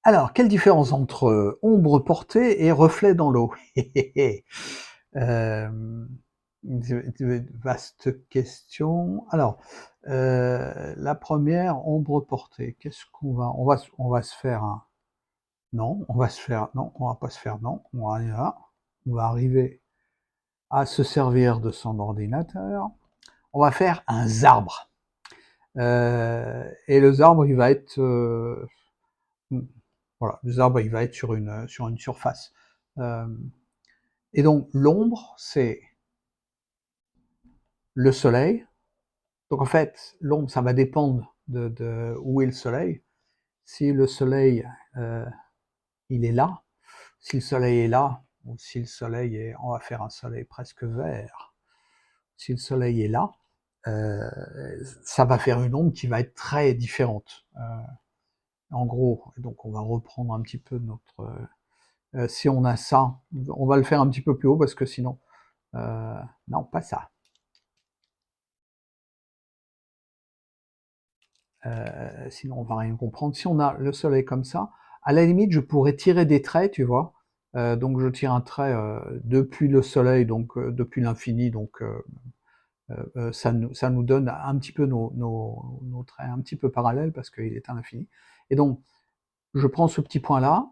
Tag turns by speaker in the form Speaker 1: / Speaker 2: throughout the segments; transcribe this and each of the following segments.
Speaker 1: Alors, quelle différence entre ombre portée et reflet dans l'eau? Hem, vaste question. Alors, la première, ombre portée. Qu'est-ce qu'on va on va se faire un non, on va se faire non, on va pas se faire non, on va aller là, on va arriver à se servir de son ordinateur. On va faire un zarbre, et le zarbre, il va être, mmh, voilà, le zarbre, il va être sur une surface. Hem Et donc l'ombre, c'est le soleil. Donc en fait, l'ombre, ça va dépendre de où est le soleil. Si le soleil, heu, il est là, si le soleil est là, ou si le soleil est on va faire un soleil presque vert. Si le soleil est là, heu, ça va faire une ombre qui va être très différente. En gros, donc on va reprendre un petit peu notre, si on a ça, on va le faire un petit peu plus haut parce que sinon, non, pas ça. Sinon on va rien comprendre. Si on a le soleil comme ça, à la limite, je pourrais tirer des traits, tu vois? Donc je tire un trait, depuis le soleil, donc depuis l'infini, donc ça nous donne un petit peu nos traits un petit peu parallèles parce qu'il est à l'infini et donc je prends ce petit point-là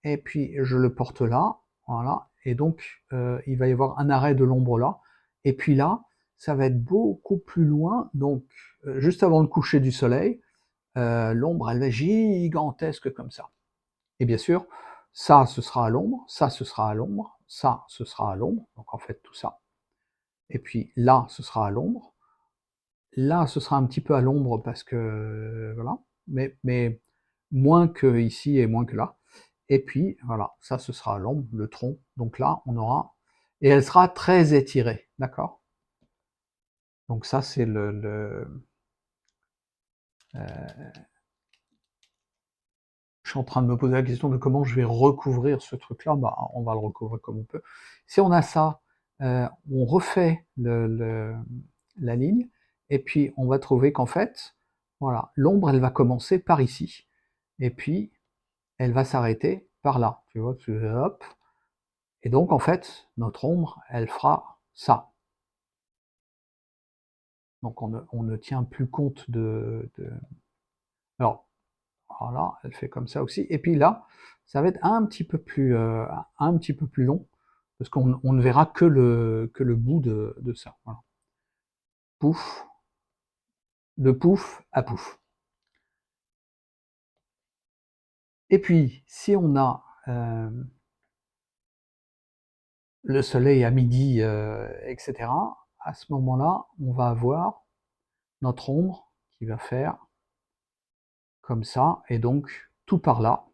Speaker 1: et puis je le porte là, voilà et donc il va y avoir un arrêt de l'ombre là et puis là, ça va être beaucoup plus loin, donc juste avant le coucher du soleil, l'ombre, elle est gigantesque comme ça. Et bien sûr, ça, ce sera à l'ombre, ça, ce sera à l'ombre, ça, ce sera à l'ombre, donc en fait tout ça. Et puis là, ce sera à l'ombre. Là, ce sera un petit peu à l'ombre parce que voilà, mais moins que ici et moins que là. Et puis voilà, ça, ce sera à l'ombre, le tronc. Donc là, on aura et elle sera très étirée, d'accord? Donc ça, c'est je suis en train de me poser la question de comment je vais recouvrir ce truc-là. Bah, on va le recouvrir comme on peut. Si on a ça, on refait la ligne, et puis on va trouver qu'en fait, voilà, l'ombre, elle va commencer par ici, et puis elle va s'arrêter par là. Tu vois, hop. Et donc en fait, notre ombre, elle fera ça. Donc on ne tient plus compte alors, voilà, elle fait comme ça aussi. Et puis là, ça va être un petit peu plus long, parce qu'on ne verra que le bout de ça. Voilà. Pouf, de pouf à pouf. Et puis, si on a le soleil à midi, etc., à ce moment-là, on va avoir notre ombre qui va faire comme ça, et donc tout par là,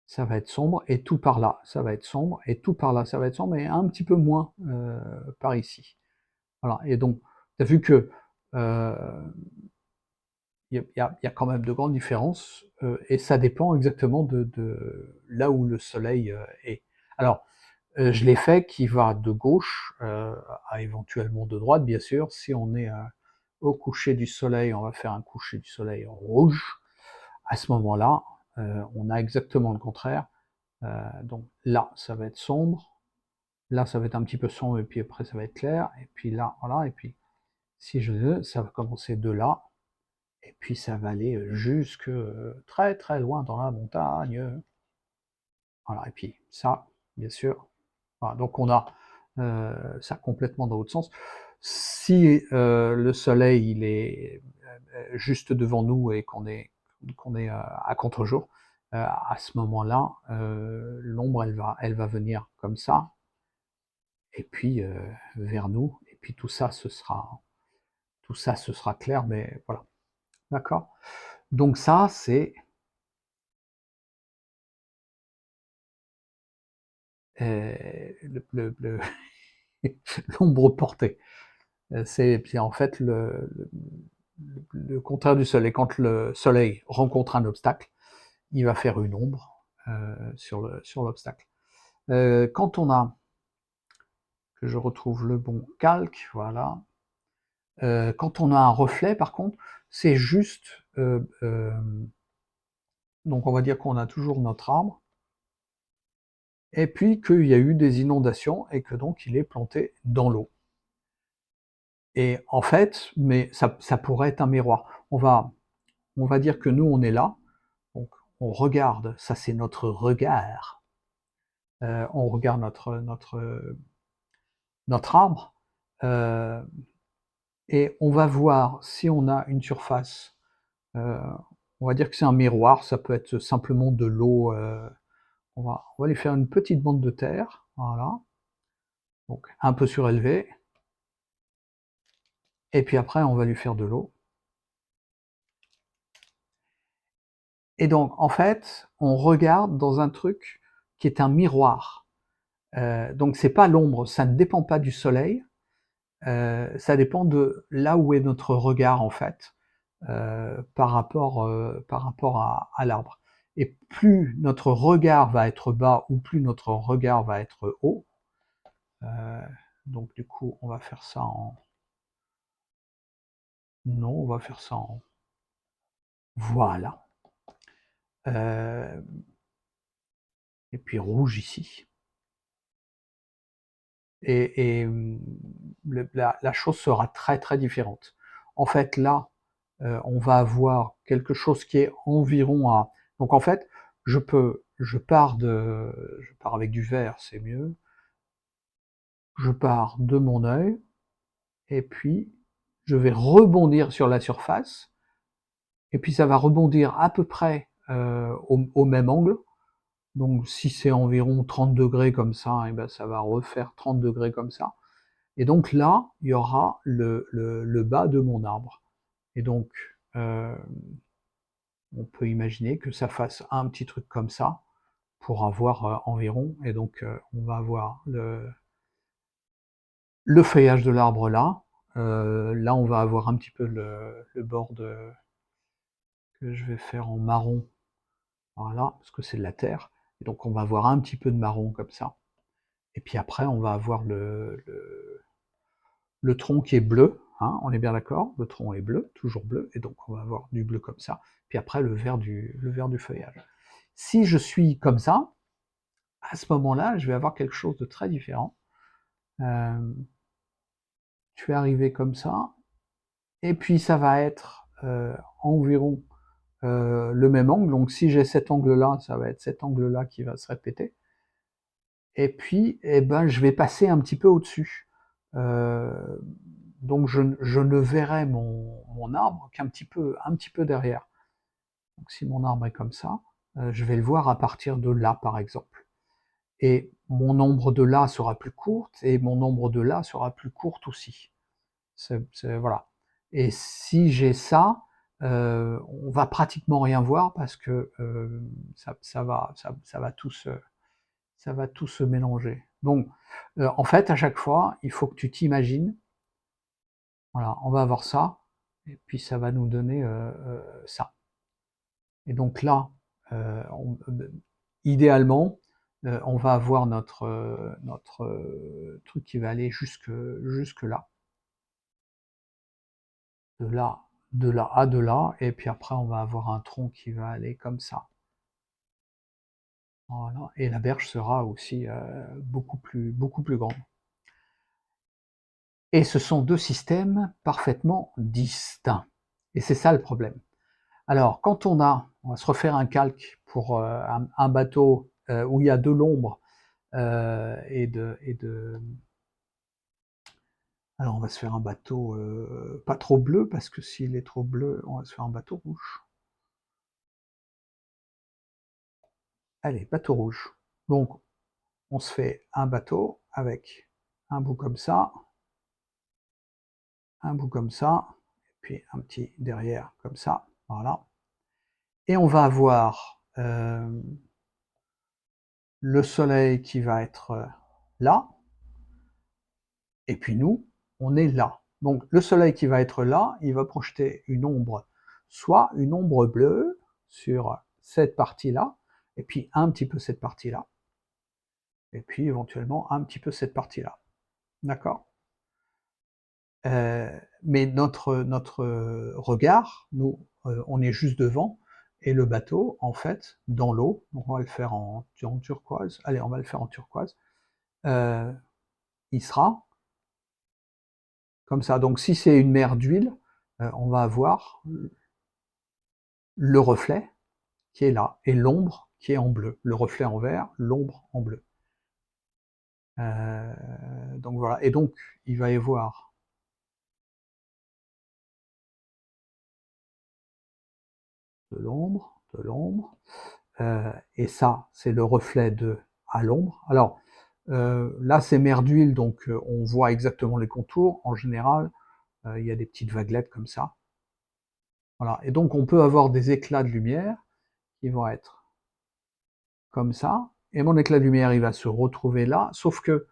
Speaker 1: ça va être sombre, et tout par là, ça va être sombre, et tout par là, ça va être sombre, et un petit peu moins par ici. Voilà, et donc, tu as vu que il y a quand même de grandes différences, et ça dépend exactement de là où le soleil est. Alors, je l'ai fait qui va de gauche à éventuellement de droite, bien sûr. Si on est au coucher du soleil, on va faire un coucher du soleil rouge. À ce moment-là, on a exactement le contraire. Donc là, ça va être sombre. Là, ça va être un petit peu sombre, et puis après, ça va être clair. Et puis là, voilà. Et puis, si je veux, ça va commencer de là, et puis ça va aller jusque très très loin dans la montagne. Voilà, et puis ça, bien sûr. Voilà, donc on a ça complètement dans l'autre sens. Si le soleil il est juste devant nous et qu'on est à contre-jour, à ce moment-là, l'ombre elle va venir comme ça, et puis vers nous, et puis tout ça ce sera clair, mais voilà, d'accord? Donc ça, c'est le l'ombre portée. C'est en fait le contraire du soleil. Quand le soleil rencontre un obstacle, il va faire une ombre sur l'obstacle. Quand on a, que je retrouve le bon calque, voilà. Quand on a un reflet, par contre, c'est juste Donc on va dire qu'on a toujours notre arbre, et puis qu'il y a eu des inondations et que donc il est planté dans l'eau. Et en fait, mais ça pourrait être un miroir. On va dire que nous, on est là, donc on regarde, ça c'est notre regard, on regarde notre arbre, heu et on va voir si on a une surface, heu, on va dire que c'est un miroir, ça peut être simplement de l'eau, on va lui faire une petite bande de terre, voilà, donc un peu surélevée, et puis après on va lui faire de l'eau. Et donc en fait, on regarde dans un truc qui est un miroir. Donc c'est pas l'ombre, ça ne dépend pas du soleil, ça dépend de là où est notre regard en fait, par rapport à l'arbre. Et plus notre regard va être bas ou plus notre regard va être haut, heu, donc du coup on va faire ça en non, on va faire ça en voilà, heu et puis rouge ici. Et la chose sera très, très différente. En fait, là, on va avoir quelque chose qui est environ à donc en fait, je pars avec du vert, c'est mieux. Je pars de mon œil et puis je vais rebondir sur la surface et puis ça va rebondir à peu près, au même angle. Donc si c'est environ 30 degrés comme ça, et ben ça va refaire 30 degrés comme ça. Et donc là, il y aura le bas de mon arbre. Et donc, on peut imaginer que ça fasse un petit truc comme ça pour avoir environ. Et donc, on va avoir le feuillage de l'arbre là. Là, on va avoir un petit peu le bord que je vais faire en marron. Voilà, parce que c'est de la terre. Et donc, on va avoir un petit peu de marron comme ça. Et puis après, on va avoir le tronc qui est bleu, hein, on est bien d'accord, le tronc est bleu, toujours bleu, et donc on va avoir du bleu comme ça, puis après le vert du feuillage. Si je suis comme ça, à ce moment-là, je vais avoir quelque chose de très différent. Je vais arriver comme ça, et puis ça va être environ le même angle, donc si j'ai cet angle-là, ça va être cet angle-là qui va se répéter, et puis eh ben, je vais passer un petit peu au-dessus. Euh, donc je ne verrai mon arbre un petit peu derrière. Donc si mon arbre est comme ça, je vais le voir à partir de là, par exemple. Et mon ombre de là sera plus courte, et mon ombre de là sera plus courte aussi. Voilà. Et si j'ai ça, on va pratiquement rien voir parce que ça va tout se mélanger. Donc, en fait, à chaque fois, il faut que tu t'imagines, voilà, on va avoir ça, et puis ça va nous donner ça. Et donc là, idéalement, on va avoir notre truc qui va aller jusque là, de là, de là à de là, et puis après on va avoir un tronc qui va aller comme ça. Voilà. Et la berge sera aussi beaucoup plus grande. Et ce sont deux systèmes parfaitement distincts. Et c'est ça le problème. Alors, quand on va se refaire un calque pour un bateau où il y a de l'ombre alors on va se faire un bateau pas trop bleu, parce que s'il est trop bleu, on va se faire un bateau rouge. Allez, bateau rouge. Donc, on se fait un bateau avec un bout comme ça, un bout comme ça, et puis un petit derrière comme ça, voilà. Et on va avoir le soleil qui va être là, et puis nous, on est là. Donc le soleil qui va être là, il va projeter une ombre, soit une ombre bleue sur cette partie-là, et puis un petit peu cette partie-là, et puis éventuellement un petit peu cette partie-là. D'accord? Mais notre regard, nous, on est juste devant, et le bateau, en fait, dans l'eau, donc on va le faire en turquoise, allez, on va le faire en turquoise, heu, il sera comme ça. Donc si c'est une mer d'huile, on va avoir le reflet qui est là et l'ombre qui est en bleu. Le reflet en vert, l'ombre en bleu. Donc voilà, et donc il va y avoir de l'ombre, et ça, c'est le reflet de à l'ombre. Alors, là, c'est mer d'huile, donc on voit exactement les contours. En général, il y a des petites vaguelettes comme ça. Voilà, et donc on peut avoir des éclats de lumière qui vont être comme ça, et mon éclat de lumière, il va se retrouver là, sauf que,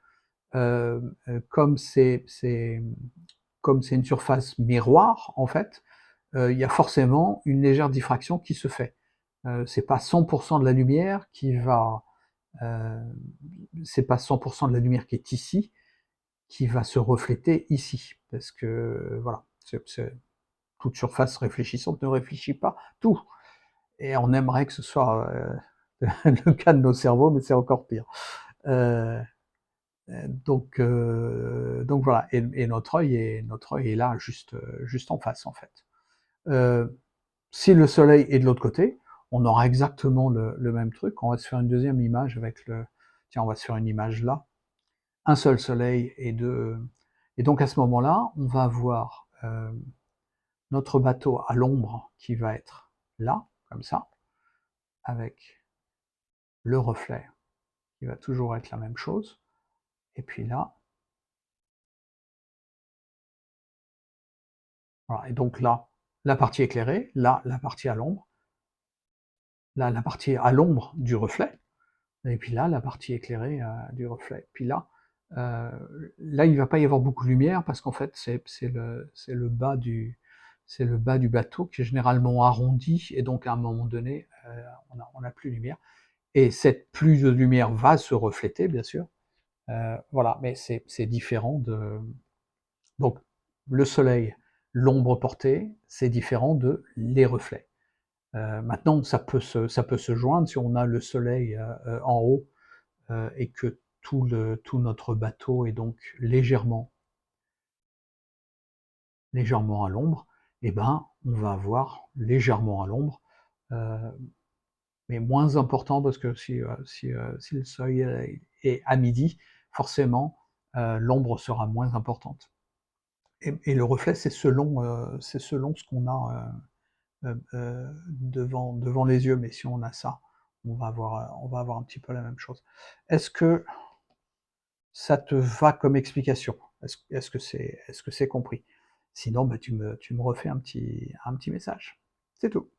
Speaker 1: comme c'est une surface miroir, en fait, il y a forcément une légère diffraction qui se fait. C'est pas 100% de la lumière qui va, heu, c'est pas 100% de la lumière qui est ici, qui va se refléter ici. Parce que, voilà, toute surface réfléchissante ne réfléchit pas tout. Et on aimerait que ce soit le cas de nos cerveaux, mais c'est encore pire. Euh, donc voilà, et notre œil est là, juste en face, en fait. Euh, si le soleil est de l'autre côté, on aura exactement le même truc. On va se faire une deuxième image avec le... Tiens, on va se faire une image là. Un seul soleil et deux... Et donc à ce moment-là, on va avoir notre bateau à l'ombre qui va être là, comme ça, avec le reflet qui va toujours être la même chose. Et puis là, voilà. Et donc là, la partie éclairée, là, la partie à l'ombre, là, la partie à l'ombre du reflet, et puis là, la partie éclairée du reflet. Puis là, là, il ne va pas y avoir beaucoup de lumière parce qu'en fait, c'est le bas du bateau qui est généralement arrondi, et donc à un moment donné, on n'a plus de lumière. Et cette plus de lumière va se refléter, bien sûr. Voilà, mais c'est différent de... Donc, le soleil, l'ombre portée, c'est différent de les reflets. Maintenant, ça peut se joindre si on a le soleil en haut et que tout notre bateau est donc légèrement à l'ombre, et ben, on va avoir légèrement à l'ombre, euh, mais moins important parce que si le soleil est à midi, forcément, l'ombre sera moins importante. Et le reflet, c'est selon ce qu'on a devant les yeux, mais si on a ça, on va avoir un petit peu la même chose. Est-ce que ça te va comme explication? Est-ce que c'est compris? Sinon, bah, tu me refais un petit message. C'est tout.